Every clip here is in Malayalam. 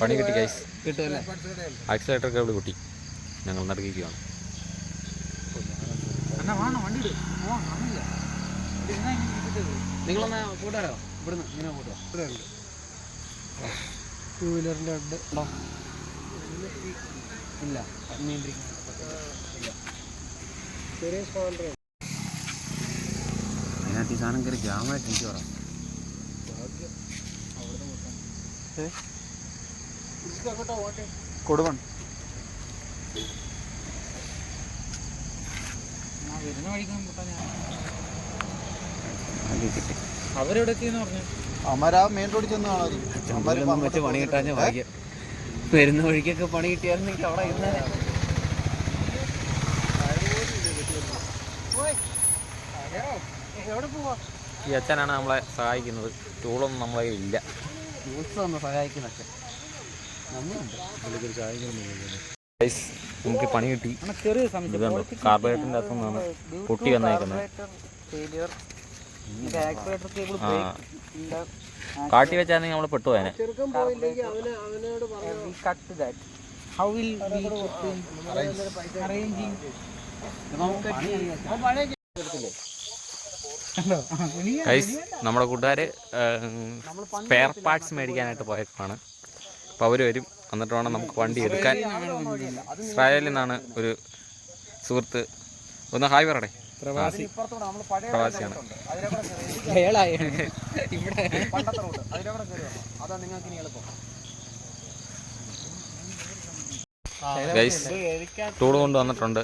പണി കിട്ടി ഗൈസ്. ആക്സിലേറ്റർ കേബിൾ പൊട്ടി. ഞങ്ങൾ നടുക്കുകയാണ്. നിങ്ങളൊന്ന് കൂട്ടാറോ ഇവിടുന്ന് ഇങ്ങനെ കൂട്ടോ? ടൂ വീലറിൻ്റെ അഡ് ഇല്ല അതിനകത്ത് ഈ സാധനം കയറി ജാമായിട്ട് എനിക്ക് പറയാം. കൊടുവൺ വരുന്ന വഴിക്കാൻ അവരെവിടെ എത്തിയെന്ന് പറഞ്ഞു. അമരാ മെയിൻ റോഡിൽ ചെന്ന് കാണാം. വെച്ച് പണി കിട്ടാഞ്ഞ ഭാഗ്യം. വരുന്ന വഴിക്കൊക്കെ പണി കിട്ടിയായിരുന്നെങ്കിൽ അവിടെ ഇരുന്നേ. ഈ അച്ഛനാണ് നമ്മളെ സഹായിക്കുന്നത്. ടൂളൊന്നും നമ്മളെ ഇല്ല. ടൂൾസ് ഒന്ന് സഹായിക്കുന്നൊക്കെ നമുക്ക് പണി കിട്ടി. കാർബറേറ്ററിൻ്റെ അകത്തു നിന്നാണ് പൊട്ടി വന്നേക്കുന്നത്. കാട്ടി വെച്ചാൽ നമ്മൾ പെട്ടുപോയനെ. ഗൈസ്, നമ്മുടെ കൂട്ടുകാർ സ്പെയർ പാർട്സ് മേടിക്കാനായിട്ട് പോയേക്കാണ്. അപ്പോൾ അവർ വരും. എന്നിട്ട് വേണം നമുക്ക് വണ്ടി എടുക്കാൻ. ഇസ്രായേലിൽ നിന്നാണ് ഒരു സുഹൃത്ത്. ഒന്ന് ഹായ് പറയടേ. പ്രവാസിയാണ്. ഗൈസ്, ടൂൾ കൊണ്ട് വന്നിട്ടുണ്ട്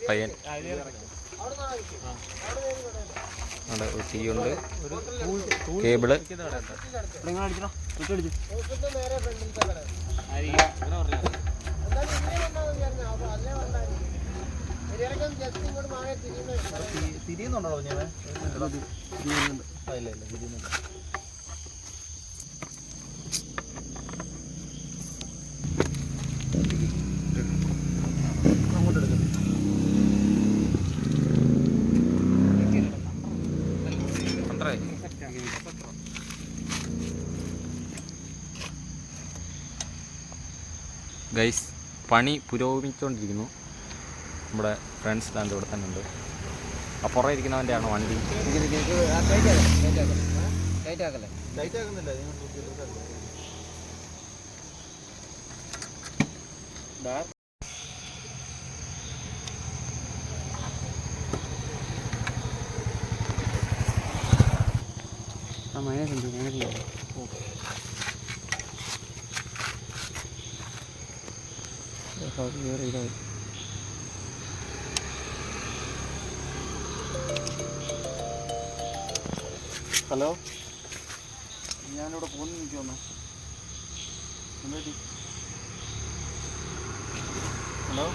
പയ്യൻ. അവിടെ ഒരു ടീയുണ്ട്, കേബിള്. തിരിയുന്നുണ്ടോ? ഗൈസ്, പണി പുരോഗമിച്ചുകൊണ്ടിരിക്കുന്നു. നമ്മുടെ ഫ്രണ്ട്സ് ലാൻഡ് ഇവിടെ തന്നെ ഉണ്ട്. ആ പുറകെ ഇരിക്കുന്നവൻ്റെ ആണ് വണ്ടി. ഹലോ, ഞാനിവിടെ പോകുന്നു. എനിക്ക് വന്നു. ഹലോ,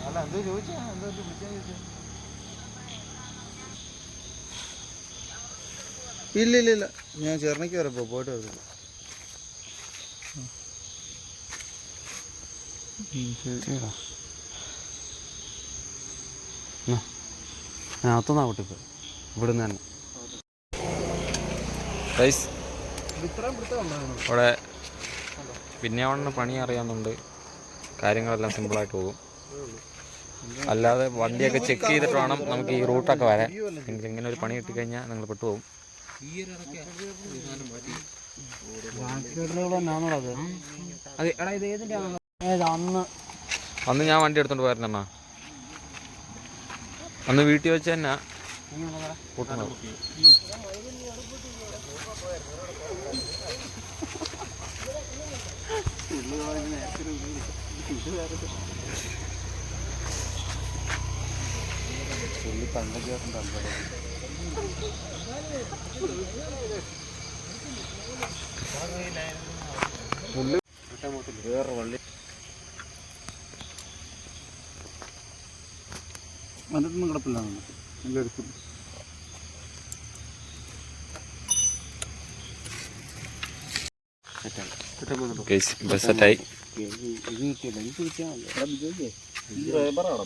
അല്ല എന്തോ ചോദിച്ചാ? എന്തോ വിളിച്ചാൽ ചോദിച്ചാ? ഇല്ല, ഞാൻ ചെറുനയ്ക്ക് വരെ പോയിട്ട് വരുന്നു. അകത്തുനിന്നാ പൊട്ടിപ്പോ ഇവിടുന്ന് തന്നെ. അവിടെ പിന്നെ പണി അറിയാവുന്നുണ്ട്. കാര്യങ്ങളെല്ലാം സിമ്പിളായിട്ട് പോകും. അല്ലാതെ വണ്ടിയൊക്കെ ചെക്ക് ചെയ്തിട്ട് വേണം നമുക്ക് ഈ റൂട്ടൊക്കെ വരാൻ. എങ്കിൽ ഇങ്ങനെ ഒരു പണി കിട്ടിക്കഴിഞ്ഞാൽ നിങ്ങൾ പെട്ടുപോകും. അന്ന് ഞാൻ വണ്ടി എടുത്തോണ്ട് പോയിരുന്നെണ്ണ. അന്ന് വീട്ടിൽ വെച്ച് തന്നെ കൂട്ടുന്നത്. വേറെ വള്ളി അതൊന്നും കിടപ്പില്ല. എടുക്കും. സെറ്റായി. ഈ റബ്ബറാണ്.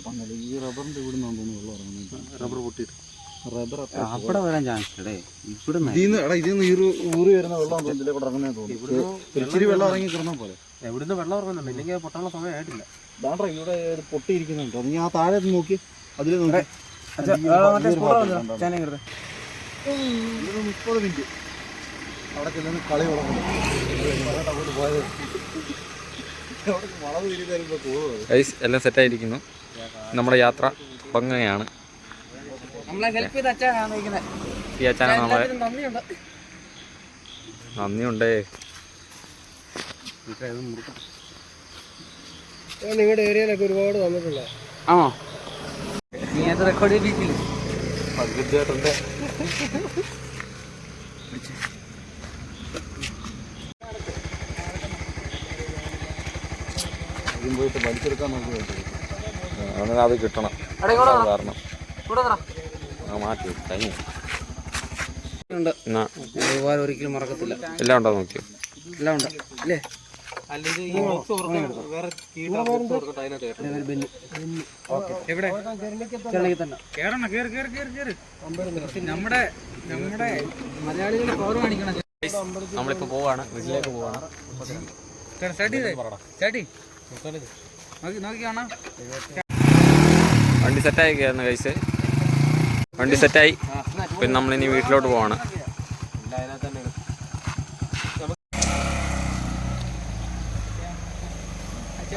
ഈ റബ്ബറിൻ്റെ ഇവിടെ നിന്നാണ് തോന്നുന്നു വെള്ളം ഇറങ്ങുന്നത്. റബ്ബർ പൊട്ടിയിട്ട് അവിടെ വരാൻ ചാൻസ് ഇവിടെ ഇതിന്ന് ഊറി വരുന്ന വെള്ളം ഇതിലേക്ക് ഇറങ്ങുന്നേ തോന്നുന്നു. ഇച്ചിരി വെള്ളം ഇറങ്ങി കിടന്നാൽ പോലെ. എവിടുന്ന് വെള്ളം ഇറങ്ങുന്നുണ്ട്, ഇല്ലെങ്കിൽ പൊട്ടാനുള്ള സമയമായിട്ടില്ല. ദാണ്ടാ ഇവിടെ പൊട്ടിയിരിക്കുന്നുണ്ട്. നീ ആ താഴെ നോക്കി, അതിൽ നോക്കി. 30 മിനിറ്റ് അവിടെ ചെല്ലുന്ന കളി തുടങ്ങുന്നു. പോയത് വളവ് തിരിഞ്ഞാൽ പോകുന്നത്. ഗൈസ് എല്ലാം സെറ്റായിരിക്കുന്നു. നമ്മുടെ യാത്ര തുടങ്ങുകയാണ്. ഈ അച്ഛനാണ് നമ്മളെ. നന്ദിയുണ്ടേ. നിങ്ങളുടെ ഏരിയയിലൊക്കെ ഒരുപാട് വന്നിട്ടുള്ള ആണോ? നീ അത് റെക്കോർഡ് ചെയ്തിട്ടില്ല? പകുതിയായിട്ടുണ്ട്. പോയിട്ട് വലിച്ചെടുക്കാൻ നോക്കി അത് കിട്ടണം. കാരണം മാറ്റി കഴിഞ്ഞു. ഒരുപാട് ഒരിക്കലും മറക്കത്തില്ല. എല്ലാം ഉണ്ടോ നോക്കിയോ? എല്ലാം ഉണ്ട് അല്ലേ? നമ്മളിപ്പോ പോവാണ്, വീട്ടിലേക്ക് പോവാണ്. വണ്ടി സെറ്റായി കയറുന്ന കഴിച്ച് വണ്ടി സെറ്റായി. പിന്നെ നമ്മളിനി വീട്ടിലോട്ട് പോവാണ്.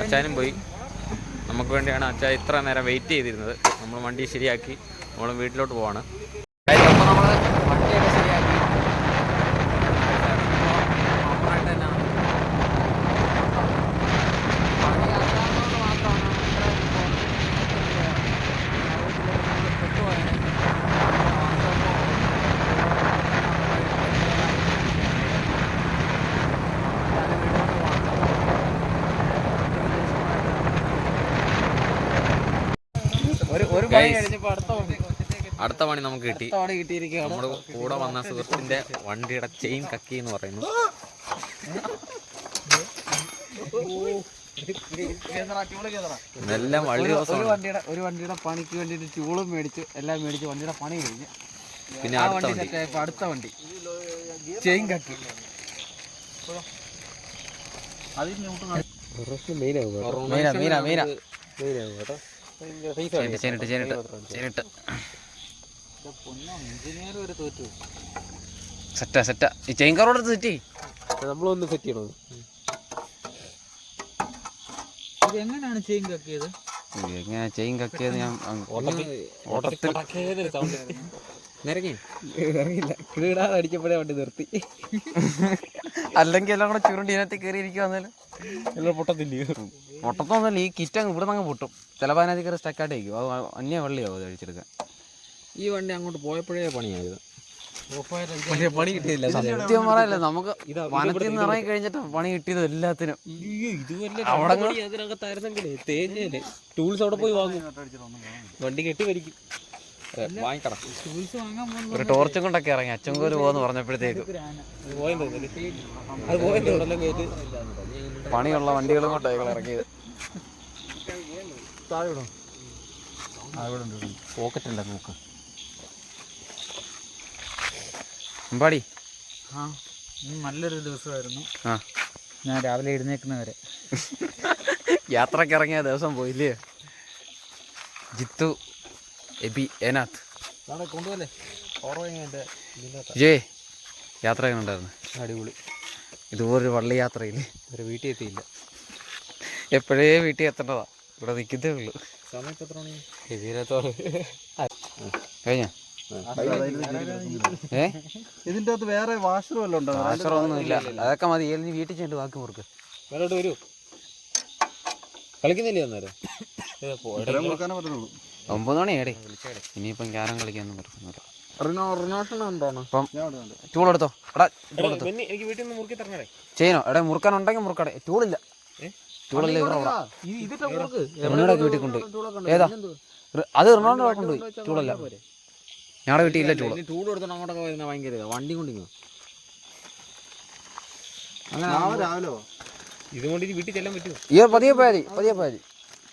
അച്ചായനും പോയി. നമുക്ക് വേണ്ടിയാണ് അച്ചായ ഇത്ര നേരം വെയിറ്റ് ചെയ്തിരുന്നത്. നമ്മൾ വണ്ടി ശരിയാക്കി നമ്മൾ വീട്ടിലോട്ട് പോവാണ്. അടുത്ത പണി നമുക്ക് കിട്ടി. നമ്മുടെ കൂടെ വന്ന സുഹൃത്തിന്റെ വണ്ടിയുടെ ചെയിൻ കക്കി എന്ന് പറയുന്നു. എല്ലാം വളരെ ഒരു വണ്ടിയുടെ പണിക്ക് വേണ്ടിയിട്ട് ചൂളും മേടിച്ച് എല്ലാം മേടിച്ച് വണ്ടിയുടെ പണി കഴിഞ്ഞ് പിന്നെ അടുത്ത വണ്ടി ചെയിൻ കക്കി. സെറ്റാ ഈ ചെയിൻ കവറോട് സെറ്റ് നമ്മളൊന്ന് സെറ്റ് ചെയ്യണോ? എങ്ങനെയാണ് ചെയിൻ കക്കിയത്? എങ്ങനെ ചെയിൻ കക്കിയത്? ഞാൻ ഓട്ടത്തിൽ ഇറങ്ങിയില്ല, കീടാതെ അടിച്ചപ്പോഴേ വണ്ടി നിർത്തി. അല്ലെങ്കിൽ എല്ലാം കൂടെ ചുരുണ്ടി ഇതിനകത്ത് കയറി ഇരിക്കുവാന്നേലും എല്ലാം പൊട്ടത്തൊന്നുമല്ല. ഈ കിറ്റ് ഇവിടെ നിന്ന് പൊട്ടും. ചിലപ്പോൾ അതിനകത്ത് കയറി സ്റ്റക്കായിട്ട് ഇരിക്കും. അത് അന്യ വെള്ളിയാവും അത് അടിച്ചെടുക്കാൻ. ഈ വണ്ടി അങ്ങോട്ട് പോയപ്പോഴേ പണിയായത്. പണി കിട്ടിയില്ല. സത്യം പറയല്ലേ, നമുക്ക് വനത്തിൽ നിന്ന് ഇറങ്ങി കഴിഞ്ഞിട്ട് പണി കിട്ടിയത് എല്ലാത്തിനും. ടൂൾസ് അവിടെ പോയി വാങ്ങും, വണ്ടി കെട്ടി വലിക്കും. ഒരു ടോർച്ചും കൊണ്ടൊക്കെ ഇറങ്ങി അച്ചൻകോല് പോകാന്ന് പറഞ്ഞപ്പോഴത്തേക്ക് പണിയുള്ള വണ്ടികളും കൊണ്ടാണ് ഇറങ്ങിയത്. പോക്കറ്റ് ഉണ്ട് നോക്ക്. അമ്പാടി നല്ലൊരു ദിവസമായിരുന്നു. ഞാൻ രാവിലെ എഴുന്നേക്കുന്നവരെ യാത്രക്ക് ഇറങ്ങിയ ദിവസം പോയില്ലേ? ജിത്തു, എബി, ഏനാത്ത് കൊണ്ടുപോലെ ജയ് യാത്ര എങ്ങനെ ഉണ്ടായിരുന്നു? അടിപൊളി. ഇതുപോലൊരു വള്ളി യാത്രയില്ലേ? ഒരു വീട്ടിൽ എത്തിയില്ല. എപ്പോഴേ വീട്ടിൽ എത്തേണ്ടതാ, ഇവിടെ നിൽക്കുന്നേ ഉള്ളൂ. സമയത്ത് എത്ര മണി? കഴിഞ്ഞ ഇതിന്റെ അകത്ത് വേറെ വാഷർ വല്ലതും ഉണ്ടോ? വാഷറൊന്നും ഇല്ല, അതൊക്കെ മതി. നീ വീട്ടിൽ ചെന്നിട്ട് ബാക്കി മുറുക്ക്. വേറോട്ട് വരൂ. കളിക്കുന്നില്ലേ അന്നേരം? 9 മണിയാടേ. ഇനിയിപ്പം ക്യാരം കളിക്കാനൊന്നും പറ്റുന്നില്ല. അപ്പം ടൂളെടുത്തോ. ചെയ്യണോ? എടാ മുറുക്കാനുണ്ടെങ്കിൽ മുറുക്കടേ. ടൂളില്ല, ടൂളല്ലേ വീട്ടിൽ കൊണ്ടുപോയി. ഏതാ അത്? എറണാകുളം കൊണ്ടുപോയി. ടൂളല്ല, ഞങ്ങളുടെ വീട്ടിൽ ഇല്ല. ടൂൾ എടുത്തോണ്ട് അങ്ങോട്ടൊക്കെ വരുന്ന ഭയങ്കര വണ്ടി കൊണ്ടിങ്ങോ. രാവിലെ ഇതുകൊണ്ട് വീട്ടിൽ ചെല്ലാൻ പറ്റുമോ? ഈ പതിയെ പോയാൽ മതി.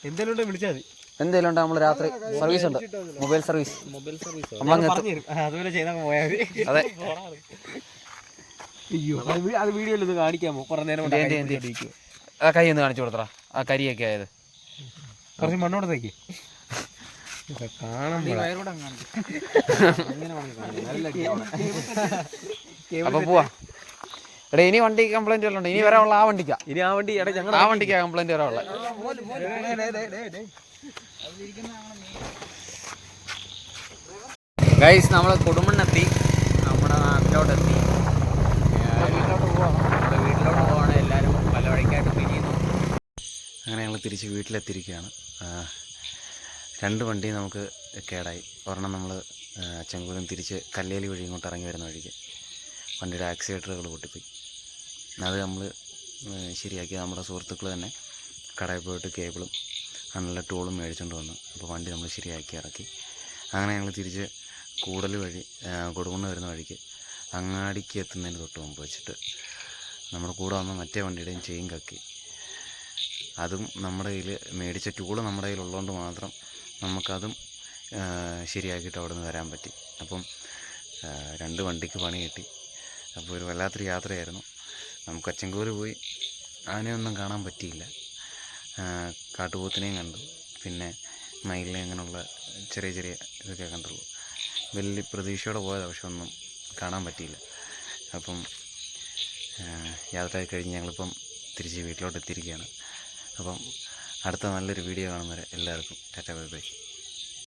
എന്തായാലും വിളിച്ചാൽ മതി. എന്തെങ്കിലും ഉണ്ടോ നമ്മൾ രാത്രി സർവീസ് ഉണ്ട്, മൊബൈൽ സർവീസ്. നമ്മളങ്ങ് എത്തും. അതുപോലെ ചെയ്താൽ പോയാൽ അതെ. അത് വീഡിയോയിൽ ഇത് കാണിക്കാമോ? കുറേ നേരം ആ കൈ ഒന്ന് കാണിച്ചു കൊടുത്തടാ, ആ കരിയൊക്കെ ആയത്. കുറച്ച് മണ്ണോടത്തേക്ക് കാണാൻ അപ്പൊ പോവാ. എടാ ഇനി വണ്ടി കംപ്ലൈന്റ് വല്ലതും ഉണ്ടോ? ഇനി വരാനുള്ള ആ വണ്ടിക്കാ, ഇനി ആ വണ്ടി ആ വണ്ടിക്കാ കംപ്ലൈന്റ് വരാനുള്ള. ഗൈസ് നമ്മൾ കൊടുമണ്ണെത്തി, നമ്മുടെ നാട്ടിലോട്ടെത്തി. നമ്മുടെ വീട്ടിലോട്ട് പോവാണ്. എല്ലാവരും പല വഴിക്കായിട്ട് പിരിയുന്നു. അങ്ങനെ ഞങ്ങൾ തിരിച്ച് വീട്ടിലെത്തിയിരിക്കുകയാണ്. 2 വണ്ടി നമുക്ക് കേടായി. ഒരെണ്ണം നമ്മൾ ചെങ്കൂലം തിരിച്ച് കല്ലേലി വഴി ഇങ്ങോട്ട് ഇറങ്ങി വരുന്ന വഴിക്ക് വണ്ടിയുടെ ആക്സിലേറ്ററുകൾ പൊട്ടിപ്പോയി. അത് നമ്മൾ ശരിയാക്കി. നമ്മുടെ സുഹൃത്തുക്കൾ തന്നെ കടയിൽ പോയിട്ട് കേബിളും നല്ല ടൂളും മേടിച്ചുകൊണ്ട് വന്നു. അപ്പോൾ വണ്ടി നമ്മൾ ശരിയാക്കി ഇറക്കി. അങ്ങനെ ഞങ്ങൾ തിരിച്ച് കൂടൽ വഴി കൊടുകുന്ന വരുന്ന വഴിക്ക് അങ്ങാടിക്ക് എത്തുന്നതിന് തൊട്ട് മുമ്പ് വെച്ചിട്ട് നമ്മുടെ കൂടെ വന്ന മറ്റേ വണ്ടിയുടെയും ചെയിൻ കക്കി. അതും നമ്മുടെ കയ്യിൽ മേടിച്ച ടൂള് നമ്മുടെ കയ്യിലുള്ളതുകൊണ്ട് മാത്രം നമുക്കതും ശരിയാക്കിയിട്ട് അവിടെ നിന്ന് വരാൻ പറ്റി. അപ്പം 2 വണ്ടിക്ക് പണി കിട്ടി. അപ്പോൾ ഒരു വല്ലാത്തൊരു യാത്രയായിരുന്നു. നമുക്ക് അച്ചൻകോല് പോയി ആനയൊന്നും കാണാൻ പറ്റിയില്ല. കാട്ടുപോത്തിനെയും കണ്ടു, പിന്നെ മയിലിനെ, അങ്ങനെയുള്ള ചെറിയ ചെറിയ ഇതൊക്കെ കണ്ടുള്ളൂ. വലിയ പ്രതീക്ഷയോടെ പോയതാണ്, പക്ഷെ ഒന്നും കാണാൻ പറ്റിയില്ല. അപ്പം യാത്ര കഴിഞ്ഞ് ഞങ്ങളിപ്പം തിരിച്ച് വീട്ടിലോട്ട് എത്തിയിരിക്കുകയാണ്. അപ്പം അടുത്ത നല്ലൊരു വീഡിയോ കാണുന്നവരെ എല്ലാവർക്കും ടാറ്റാ ബൈ ബൈ.